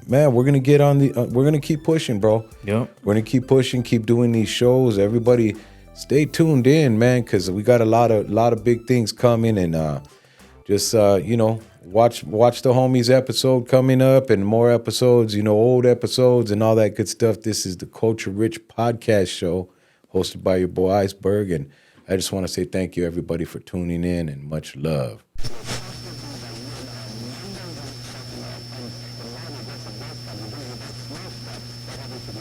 man, we're gonna get on we're gonna keep pushing, bro. Yep. We're gonna keep pushing, keep doing these shows. Everybody, stay tuned in, man, because we got a lot of big things coming, and just watch the homies episode coming up, and more episodes, old episodes and all that good stuff. This is the Culture Rich Podcast Show, hosted by your boy IceBerg, and I just want to say thank you, everybody, for tuning in, and much love.